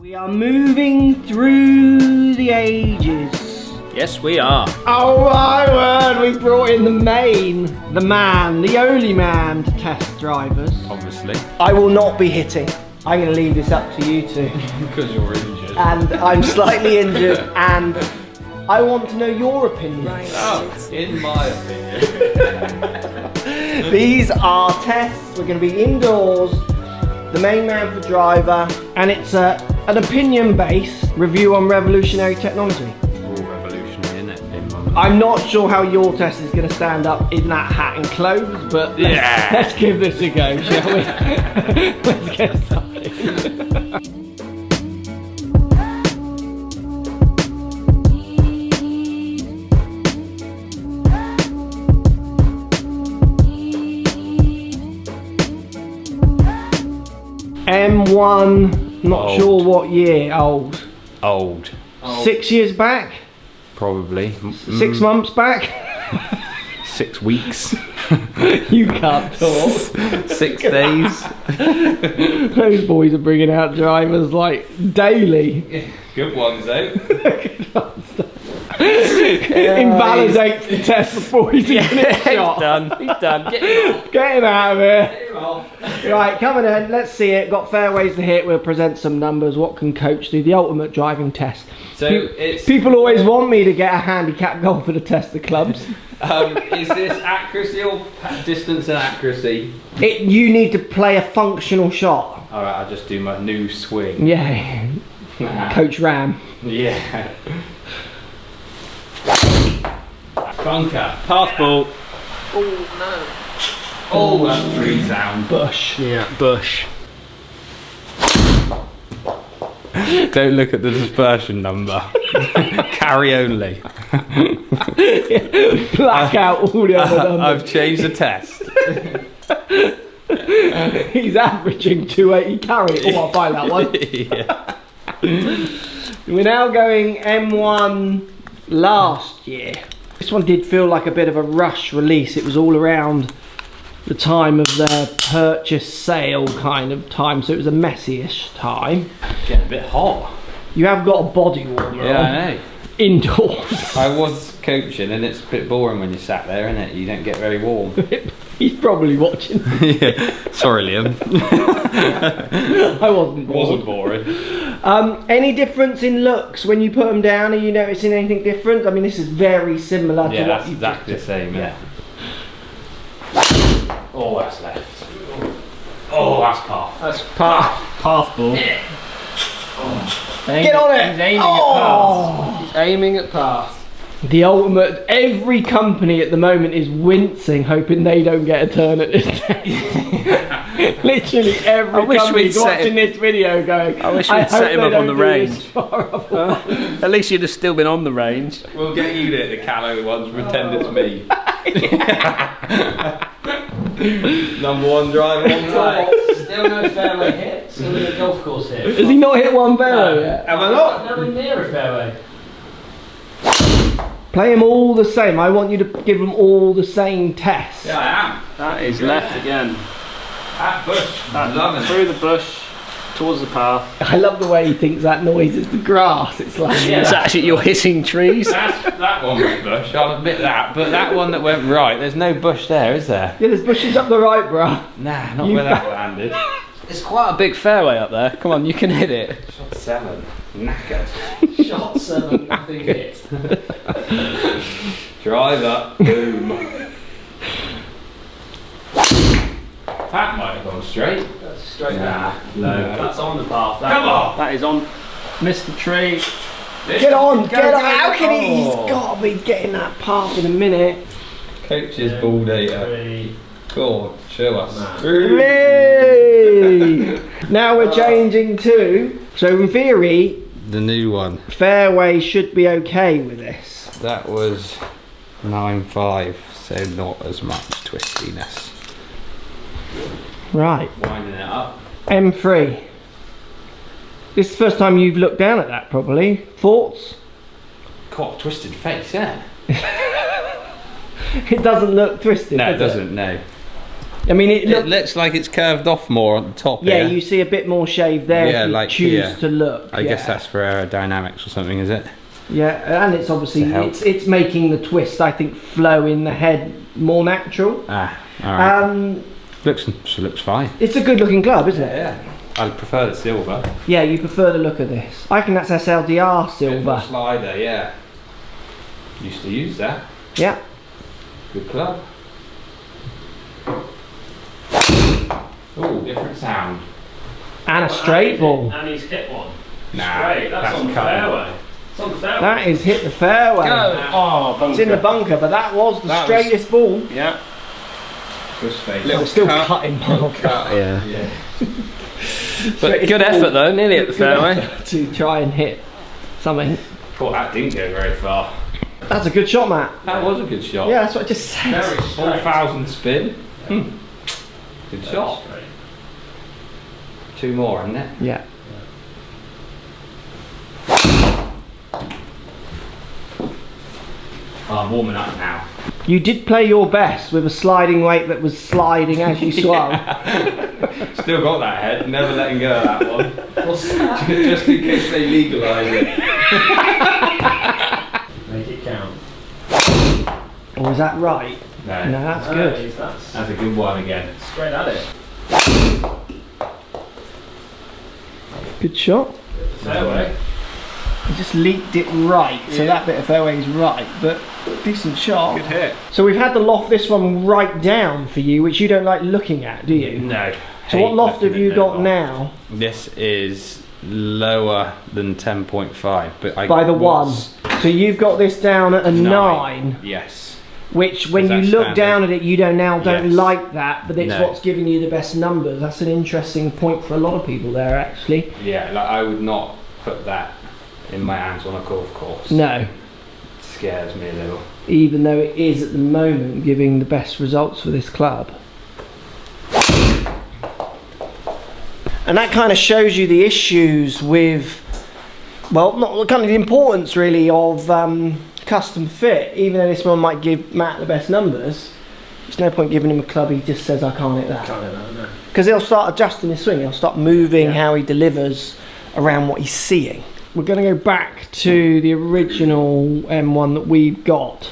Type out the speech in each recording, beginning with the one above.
We are moving through the ages. Yes, we are. Oh my word, we brought in the man, the only man to test drivers. Obviously. I will not be hitting. I'm going to leave this up to you two. Because you're injured. And I'm slightly injured, and I want to know your opinion. Oh, in my opinion. These are tests. We're going to be indoors. The main man for driver, and it's an opinion-based review on revolutionary technology. All revolutionary, isn't it? I'm not sure how your test is going to stand up in that hat and clothes, but let's give this a go, shall we? Let's get started. M1, not sure what year, old. 6 years back? Probably. 6 months back? 6 weeks. You can't talk. 6 days. Those boys are bringing out drivers like daily. Good ones, though. Invalidates the test before he's even hit shot. He's done. Get him out of here. Right, coming in, let's see it. Got fairways to hit. We'll present some numbers. What can coach do? The ultimate driving test. So people always want me to get a handicap golfer to test the clubs. Is this accuracy or distance and accuracy? You need to play a functional shot. Alright, I'll just do my new swing. Yeah. Coach Ram. Yeah. Bunker. Path ball. Oh no. Oh, that's tree sound. Bush. Yeah, bush. Don't look at the dispersion number. Carry only. Black out all the other numbers. I've changed the test. He's averaging 280 carry. Oh, I'll buy that one. Yeah. We're now going M1 last year. This one did feel like a bit of a rush release. It was all around the time of their purchase sale kind of time, so it was a messy-ish time. Getting a bit hot. You have got a body warmer Yeah, on. I know. Indoors. I was coaching and it's a bit boring when you sat there, isn't it? You don't get very warm. He's probably watching. Yeah. Sorry, Liam. I wasn't bored. Wasn't boring. Any difference in looks when you put them down? Are you noticing anything different? I mean, this is very similar to what that's you've exactly the same. Yeah. Oh, that's left. Oh, that's path. That's path ball. Yeah. Oh. Get on it! He's aiming at path. He's aiming at path. The ultimate. Every company at the moment is wincing, hoping they don't get a turn at this test. Literally every company's watching this video going, I wish we'd set him up on the range. At least you'd have still been on the range. We'll get you to the Callow ones, pretend it's me. Number one driver on the Still no fairway hit, still no golf course hit. Has he not hit one fairway yet? Am I not? Nowhere near a fairway. Play them all the same. I want you to give them all the same test. Yeah, I am. That is left again. At bush. Loving it. Through the bush, towards the path. I love the way he thinks that noise is the grass. It's like It's actually you're hitting trees. That one was bush, I'll admit that. But that one that went right, there's no bush there, is there? Yeah, there's bushes up the right, bruh. Nah, not where that landed. It's quite a big fairway up there. Come on, you can hit it. Shot 7. Knackered. Shot 7, nothing hit. Driver. Boom. That might have gone straight. That's straight Nah, down. no. That's on the path. Come on! That is on. Missed the tree. Get on, get on. How can he? He's got to be getting that path in a minute. Coach's ball data. 3. Go on, show us. Hey! Now we're changing to. So in theory, The new one. fairway should be okay with this. That was 9.5, so not as much twistiness. Right. Winding it up. M3. This is the first time you've looked down at that, probably. Thoughts? Quite a twisted face, yeah. It doesn't look twisted. No, it does doesn't, no. I mean, It looks like it's curved off more at the top. yeah, here. you see a bit more shave there Yeah, if you like choose here. to look. I guess that's for aerodynamics or something, is it? Yeah, and it's obviously To help. it's making the twist, I think, flow in the head more natural. Ah, all right. Looks Looks fine. It's a good looking club, isn't it? Yeah. I prefer the silver. Yeah, you prefer the look of this. I think that's SLDR silver. Slider, yeah. Used to use that. Yeah. Good club. Oh, different sound. And a straight ball. And he's hit one. Nah, Straight, that's on the cutting. fairway. It's on the fairway. That is hit the fairway. Oh, bunker. It's in the bunker, but that was the That was- straightest ball. Yeah. Good space. It's still cutting mark. Yeah. But good effort though, nearly at the fairway. To try and hit something. Thought that didn't go very far. That's a good shot, Matt. That was a good shot. Yeah, that's what I just said. Very 4,000 spin. Good shot. Straight. 2 more, isn't it? Yeah. Oh, I'm warming up now. You did play your best with a sliding weight that was sliding as you swung. Still got that head, never letting go of that one. Just in case they legalise it. Make it count. Or is that right? No, No, that's good. That's that's a good one again. straight at it. Good shot. Fairway. You just leaked it right, so that bit of fairway is right, but decent shot. hit. So we've had to loft this one right down for you, which you don't like looking at, do you? No. So what loft have you got now? This is lower than 10.5, but I By the was- one. So you've got this down at a 9, Yes. which when Is you that look standard? down at it, you don't Yes. like that, but it's No. what's giving you the best numbers. That's an interesting point for a lot of people there, actually. Yeah, like I would not put that in my hands on a golf course. No, It scares me a little. even though it is at the moment giving the best results for this club. And that kind of shows you the issues with, well, not kind of the importance really of custom fit. Even though this one might give Matt the best numbers, there's no point giving him a club he just says I can't hit that. Can't hit that, no. Because he'll start adjusting his swing, he'll start moving how he delivers around what he's seeing. We're going to go back to the original M1 that we've got.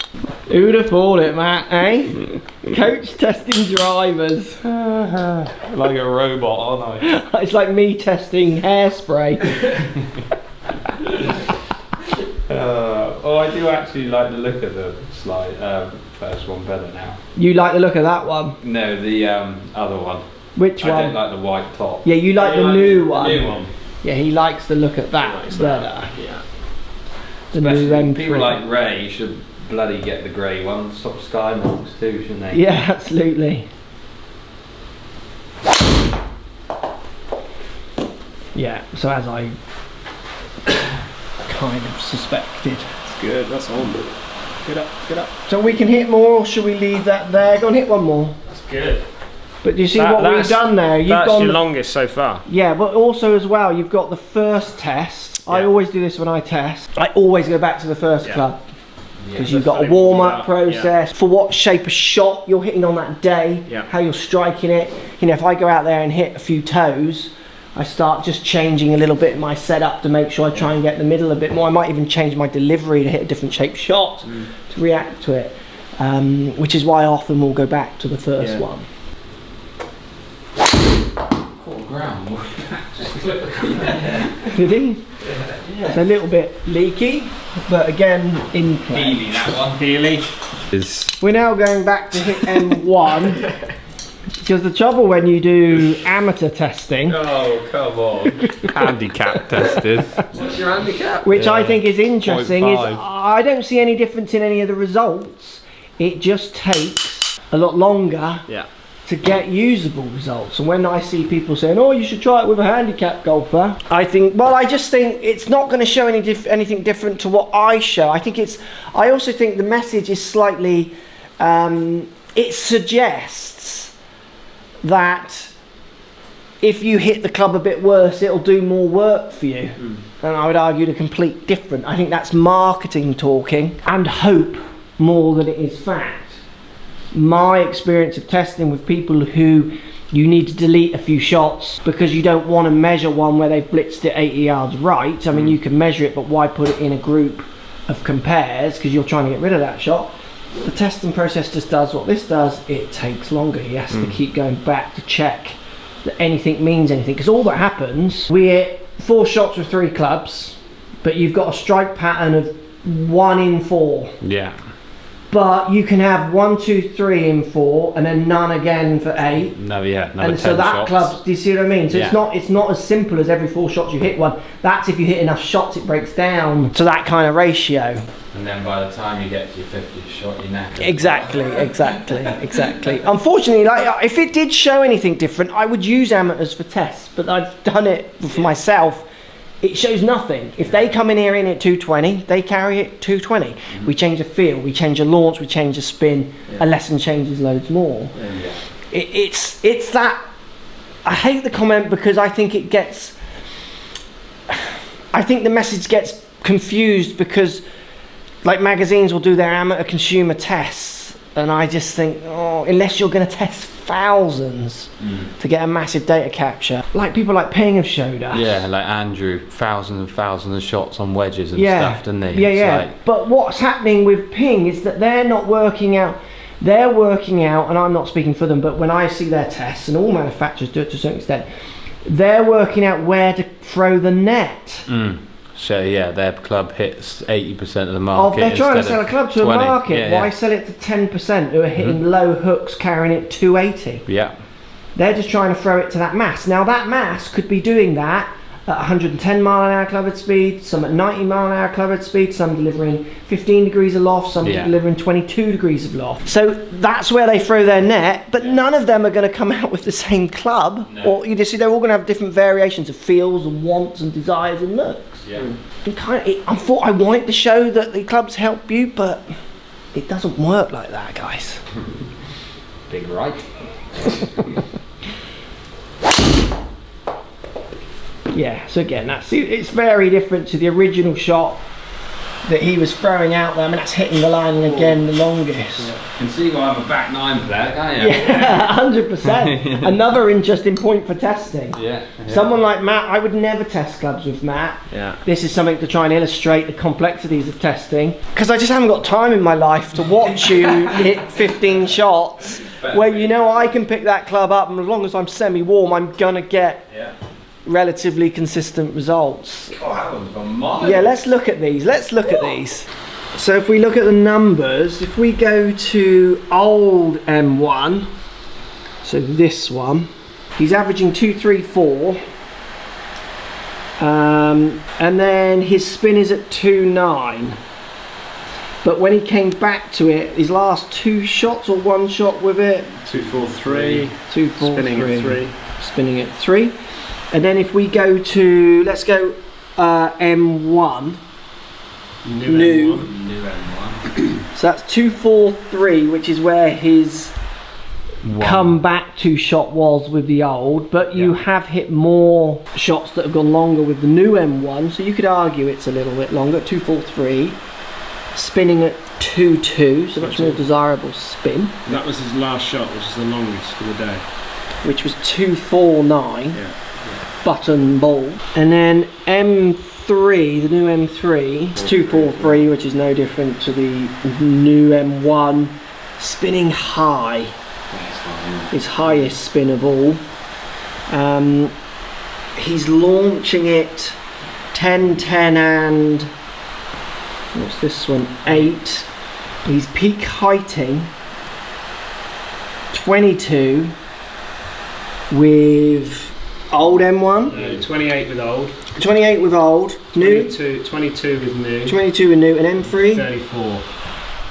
Who'd have thought it, Matt, eh? Coach testing drivers. Like a robot, aren't I? It's like me testing hairspray. Oh, I do actually like the look of the first one better now. You like the look of that one? No, the other one. Which I one? don't like the white top. Yeah, you like the new one. New one. Yeah, he likes the look at that Likes better. that, yeah. The new Especially M3. people like Ray should bloody get the grey one. Stop sky marks too, shouldn't they? Yeah, absolutely. Yeah, so as I kind of suspected. It's good, that's on. Good up, good up. So we can hit more, or should we leave that there? Go and hit one more. That's good. But do you see what we've done there? You've That's gone your longest so far. Yeah, but also as well, you've got the first test. I Yeah. always do this when I test. I always go back to the first club. Because Yeah. you've got a Fully warm-up warmed up, process for what shape of shot you're hitting on that day, Yeah. how you're striking it. You know, if I go out there and hit a few toes, I start just changing a little bit in my setup to make sure I try and get in the middle a bit more. I might even change my delivery to hit a different shape shot to react to it, which is why I often will go back to the first Yeah. one. Ground. Did he? It's a little bit leaky, but again, in play. Healy, that one. Healy. We're now going back to hit M1 because the trouble when you do amateur testing, Oh, come on. Handicap testers. What's your handicap? which I think is interesting, is 0.5. I don't see any difference in any of the results. It just takes a lot longer Yeah. to get usable results. And when I see people saying, "Oh, you should try it with a handicap golfer," I think, well, I just think it's not going to show anything different to what I show. I also think the message is slightly, it suggests that if you hit the club a bit worse, it'll do more work for you. And I would argue the complete different. I think that's marketing talking and hope more than it is fact. my experience of testing with people who you need to delete a few shots because you don't want to measure one where they've blitzed it 80 yards right. I mean, you can measure it, but why put it in a group of compares because you're trying to get rid of that shot. The testing process just does what this does. It takes longer. He has to keep going back to check that anything means anything, because all that happens, we hit 4 shots with 3 clubs, but you've got a strike pattern of 1 in 4. Yeah. But you can have 1, 2, 3 in 4, and then none again for 8. No, yeah. And so that club, do you see what I mean? So it's not as simple as every 4 shots you hit one. That's if you hit enough shots, it breaks down to that kind of ratio. And then by the time you get to your 50th shot, you're knackered. Exactly. Unfortunately, like, if it did show anything different, I would use amateurs for tests, but I've done it for myself. It shows nothing. If they come in here in at 220, they carry it 220. We change a feel, we change a launch, we change a spin, a lesson changes loads more. It's that, I hate the comment because I think the message gets confused because like magazines will do their amateur consumer tests, and I just think, unless you're going to test thousands to get a massive data capture, like people like Ping have showed us. Yeah, like Andrew, thousands and thousands of shots on wedges and stuff, didn't he? Yeah. But what's happening with Ping is that they're not working out. They're working out, and I'm not speaking for them, but when I see their tests, and all manufacturers do it to a certain extent, they're working out where to throw the net. So yeah, their club hits 80% of the market. They're trying to sell a club to 20. A market. Why sell it to 10% who are hitting low hooks carrying it 280? Yeah. They're just trying to throw it to that mass. Now that mass could be doing that at 110 mile an hour club head speed, some at 90 mile an hour club head speed, some delivering 15 degrees of loft, some delivering 22 degrees of loft. So that's where they throw their net, but none of them are going to come out with the same club. No. Or you just see they're all going to have different variations of feels and wants and desires and looks. Yeah. I thought I wanted to show that the clubs help you, but it doesn't work like that, guys. Big right. Yeah, so again, it's very different to the original shot that he was throwing out there. I mean, that's hitting the line again the longest. Yeah. You can see why I'm a back 9 player, can't you? Yeah, 100%. Another interesting point for testing. Yeah. Someone like Matt, I would never test clubs with Matt. Yeah. This is something to try and illustrate the complexities of testing, because I just haven't got time in my life to watch you hit 15 shots where I can pick that club up, and as long as I'm semi-warm, I'm gonna get relatively consistent results. Oh, that one's gone miles. Yeah, let's look at these. So if we look at the numbers, if we go to old M1, so this one, he's averaging 234, and then his spin is at 2.9. But when he came back to it, his last 2 shots or 1 shot with it, 243, 243, spinning at 3. And then if we go to, let's go M1, new M1. So that's 243, which is where his come back to shot was with the old, but you have hit more shots that have gone longer with the new M1, so you could argue it's a little bit longer. 243, spinning at 2.2, so much more desirable spin. And that was his last shot, which is the longest for the day, which was 249. Button ball. And then M3, the new M3, it's 243, which is no different to the new M1, spinning high. His highest spin of all. He's launching it 10, 10 and what's this one? 8. He's peak heighting 22 with old M1? No, 28 with old. 28 with old. New? 22 with new. 22 with new. And M3? 34.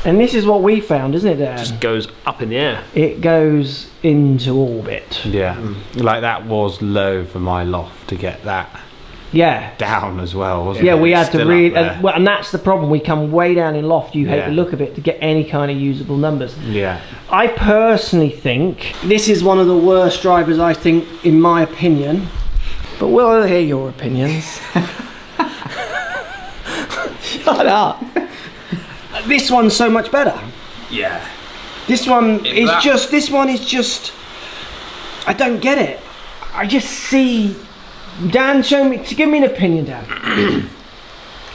And this is what we found, isn't it, Dan? Just goes up in the air. It goes into orbit. Yeah. Like that was low for my loft to get that down as well, wasn't it? Yeah, we had to read, and and that's the problem. We come way down in loft. You hate the look of it to get any kind of usable numbers. Yeah. I personally think this is one of the worst drivers, I think, in my opinion. But we'll hear your opinions. Shut up. This one's so much better. Yeah. This one is that- just. This one is just. I don't get it. I just see. Dan, show me. Give me an opinion, Dan.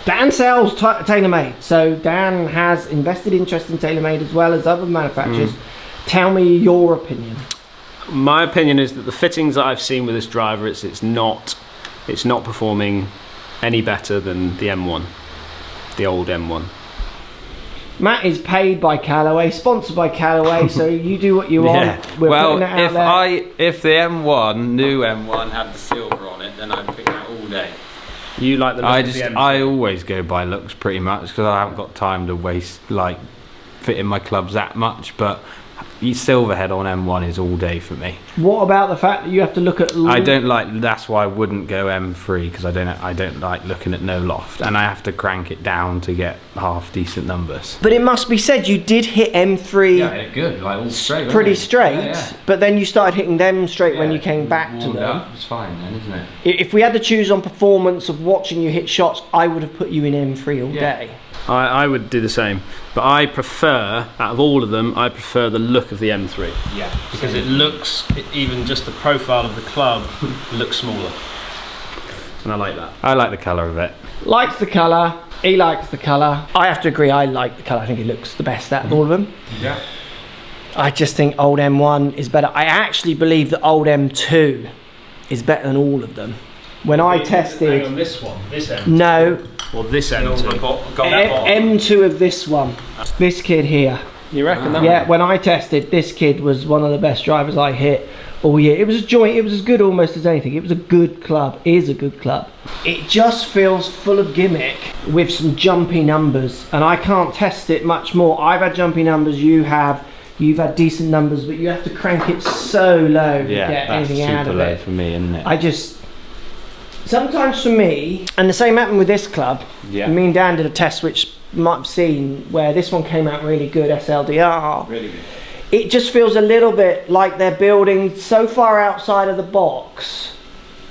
Dan sells Taylormade, so Dan has invested interest in Taylormade as well as other manufacturers. Tell me your opinion. My opinion is that the fittings that I've seen with this driver, it's not performing any better than the M1, the old M1. Matt is paid by Callaway, sponsored by Callaway, so you do what you want. We're Well, putting it out there. if the M1, new M1, had the silver on it, then I'd pick that all day. You like the look of the M2? I always go by looks pretty much because I haven't got time to waste like fitting my clubs that much. But Silverhead on M1 is all day for me. What about the fact that you have to look at? I don't like. That's why I wouldn't go M3 because I don't like looking at no loft, and I have to crank it down to get half decent numbers. But it must be said you did hit M3 good. Like all straight. pretty straight, but then you started hitting them straight when you came back to them. It's fine then, isn't it? If we had to choose on performance of watching you hit shots, I would have put you in M3 all day. I would do the same, but I prefer, out of all of them, I prefer the look of the M3. Yeah. Because it looks, even just the profile of the club looks smaller. And I like that. I like the colour of it. Likes the colour, he likes the colour. I have to agree, I like the colour, I think it looks the best out of all of them. Yeah. I just think old M1 is better. I actually believe that old M2 is better than all of them. When I tested... on this one, this M2. No, Or this M2. M2 of this one. This kid here. You reckon that? Yeah, when I tested, this kid was one of the best drivers I hit all year. It was a joint, it was as good almost as anything. It was a good club, is a good club. It just feels full of gimmick with some jumpy numbers, and I can't test it much more. I've had jumpy numbers, you've had decent numbers, but you have to crank it so low to get anything out of it. For me, isn't it? I just... Sometimes for me, and the same happened with this club. Yeah. Me and Dan did a test which you might have seen where this one came out really good, SLDR. Really good. It just feels a little bit like they're building so far outside of the box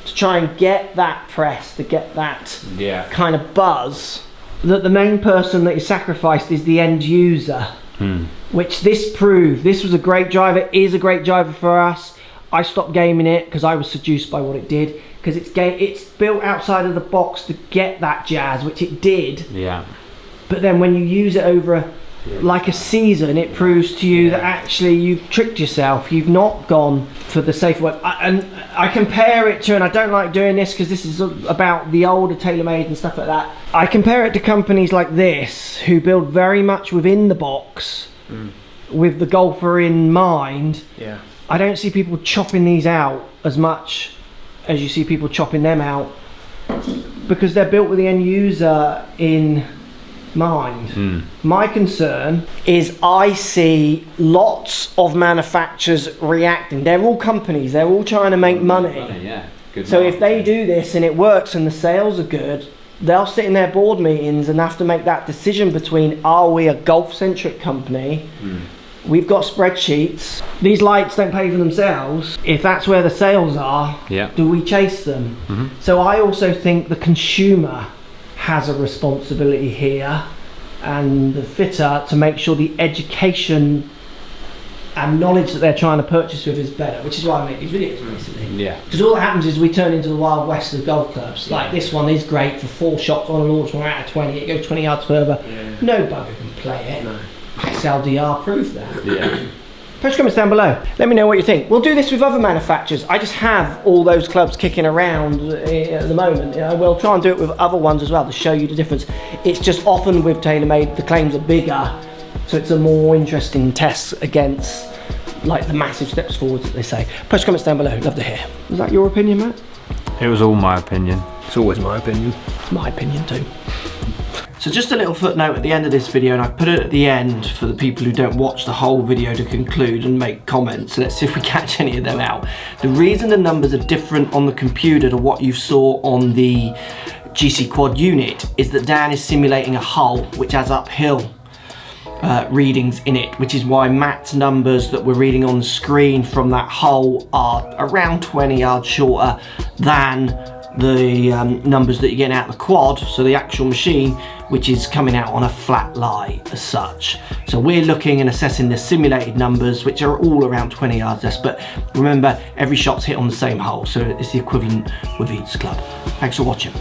to try and get that press, to get that kind of buzz, that the main person that is sacrificed is the end user. Which this proved. This was a great driver, is a great driver for us. I stopped gaming it because I was seduced by what it did. Because it's built outside of the box to get that jazz, which it did. Yeah. But then when you use it over like a season, it proves to you that actually you've tricked yourself. You've not gone for the safer way. And I compare it to, and I don't like doing this because this is about the older Taylormade and stuff like that. I compare it to companies like this who build very much within the box with the golfer in mind. Yeah. I don't see people chopping these out as much as you see people chopping them out because they're built with the end user in mind. My concern is I see lots of manufacturers reacting. They're all companies, they're all trying to make money. Yeah. Good. So if they do this and it works and the sales are good, they'll sit in their board meetings and have to make that decision between, are we a golf-centric company? We've got spreadsheets. These lights don't pay for themselves. If that's where the sales are, do we chase them? So I also think the consumer has a responsibility here, and the fitter, to make sure the education and knowledge that they're trying to purchase with is better, which is why I make these videos basically. Yeah. Because all that happens is we turn into the Wild West of golf clubs. Like this one is great for 4 shots on a launch one out of 20. It goes 20 yards further. No bugger can play it. No. SLDR proved that. Yeah. Post comments down below. Let me know what you think. We'll do this with other manufacturers. I just have all those clubs kicking around at the moment. We'll try and do it with other ones as well to show you the difference. It's just often with Taylormade, the claims are bigger, so it's a more interesting test against like the massive steps forwards that they say. Post comments down below. Love to hear. Was that your opinion, Matt? It was all my opinion. It's always my opinion. It's my opinion too. So just a little footnote at the end of this video, and I put it at the end for the people who don't watch the whole video to conclude and make comments. So let's see if we catch any of them out. The reason the numbers are different on the computer to what you saw on the GC Quad unit is that Dan is simulating a hull which has uphill readings in it, which is why Matt's numbers that we're reading on the screen from that hull are around 20 yards shorter than the numbers that you're getting out of the quad, so the actual machine, which is coming out on a flat lie as such. So we're looking and assessing the simulated numbers, which are all around 20 yards less, but remember, every shot's hit on the same hole, so it's the equivalent with each club. Thanks for watching.